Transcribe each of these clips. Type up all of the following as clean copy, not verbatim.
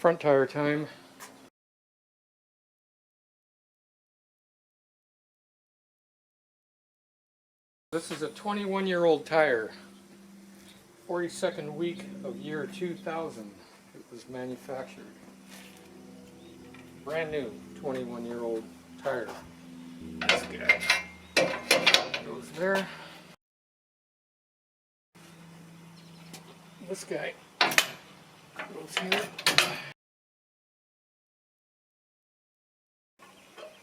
front tire time. This is a 21-year-old tire. 42nd week of year 2000 it was manufactured. Brand new 21-year-old tire. This guy goes there. This guy goes here.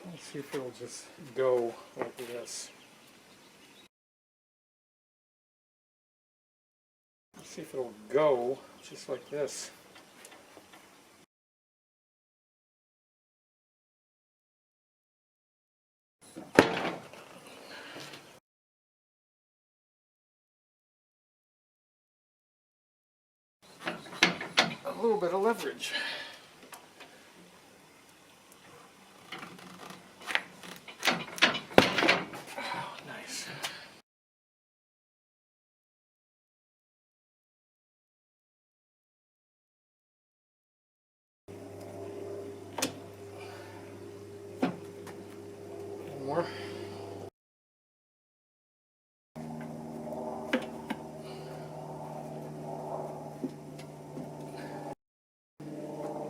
Let's see if it'll just go like this. Let's see if it'll go just like this. A little bit of leverage. Oh, nice. One more.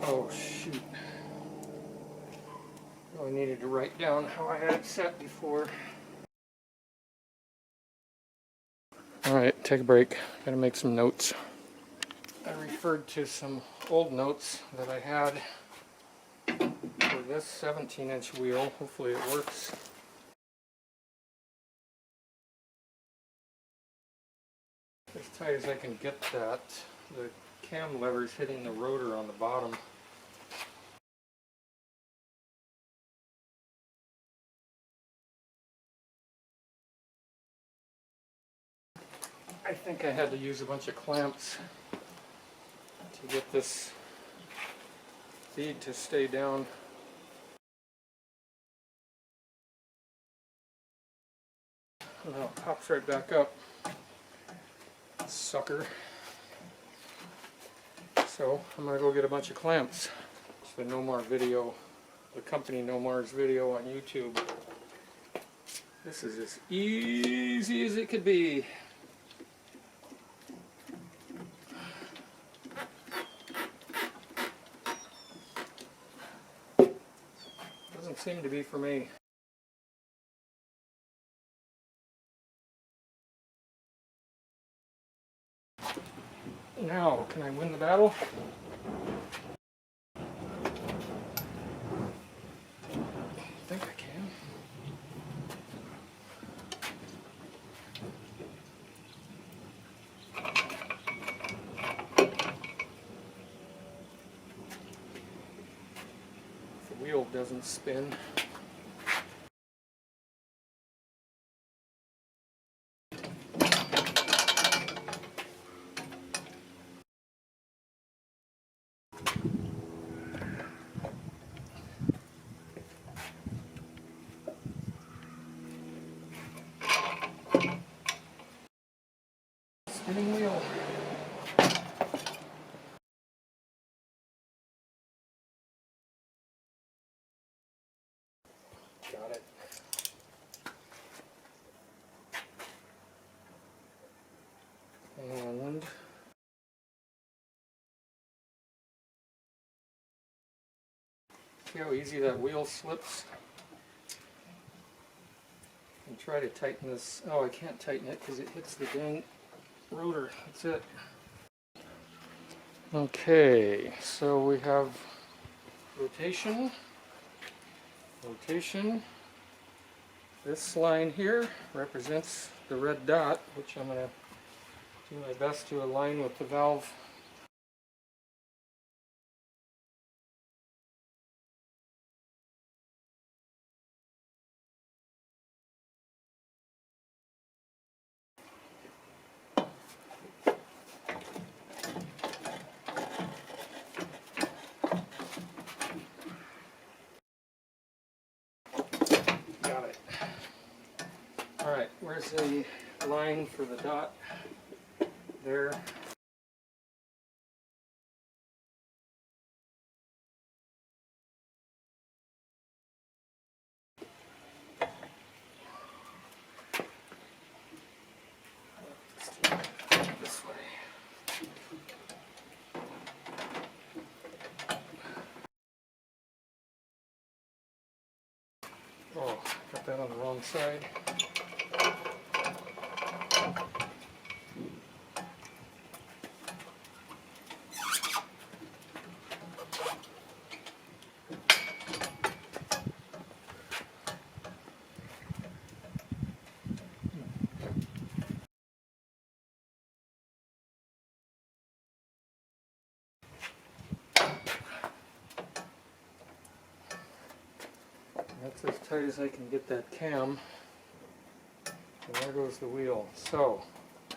Oh shoot. I needed to write down how I had it set before. Alright, take a break. Gotta make some notes. I referred to some old notes that I had for this 17-inch wheel. Hopefully it works. As tight as I can get that. The cam lever's hitting the rotor on the bottom. I think I had to use a bunch of clamps to get this bead to stay down. And now it pops right back up. Sucker. So I'm going to go get a bunch of clamps. It's the NoMar video, the company NoMar's video on YouTube. This is as easy as it could be. Doesn't seem to be for me. Now, can I win the battle? I think I can. If the wheel doesn't spin. Spinning wheel. Got it. And see how easy that wheel slips? And try to tighten this. Oh, I can't tighten it because it hits the dang rotor. That's it. Okay, so we have rotation, rotation. This line here represents the red dot, which I'm going to do my best to align with the valve. Got it. Alright, where's the line for the dot? There. got that on the wrong side. That's as tight as I can get that cam. And there goes the wheel. So, I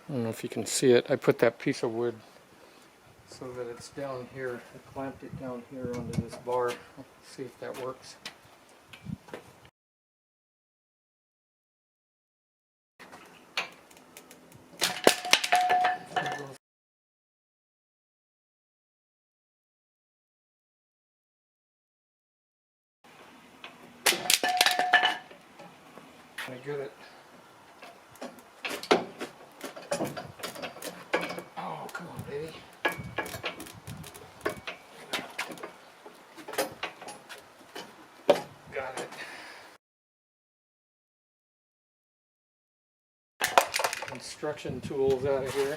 don't know if you can see it. I put that piece of wood so that it's down here. I clamped it down here onto this bar. Let's see if that works. I get it. Oh, come on, baby. Got it. Construction tools out of here.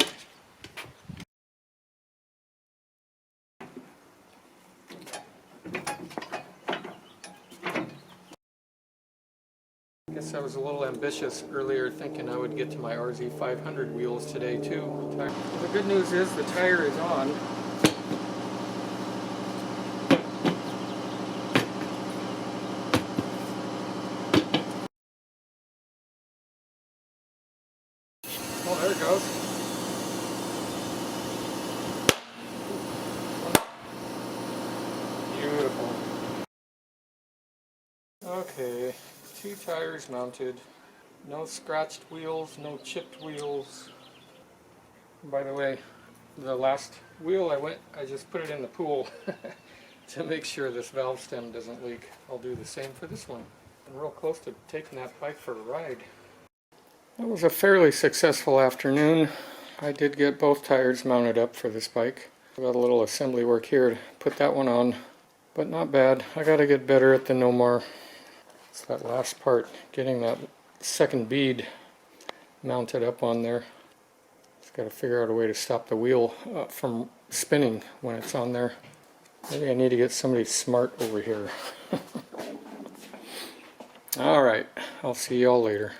I guess I was a little ambitious earlier, thinking I would get to my RZ500 wheels today too. The good news is the tire is on. Oh, there it goes. Beautiful. Okay, 2 tires mounted. No scratched wheels, no chipped wheels. By the way, the last wheel I just put it in the pool to make sure this valve stem doesn't leak. I'll do the same for this one. I'm real close to taking that bike for a ride. That was a fairly successful afternoon. I did get both tires mounted up for this bike. I've got a little assembly work here to put that one on, but not bad. I gotta get better at the NoMar. It's that last part, getting that second bead mounted up on there. Just got to figure out a way to stop the wheel from spinning when it's on there. Maybe I need to get somebody smart over here. Alright, I'll see y'all later.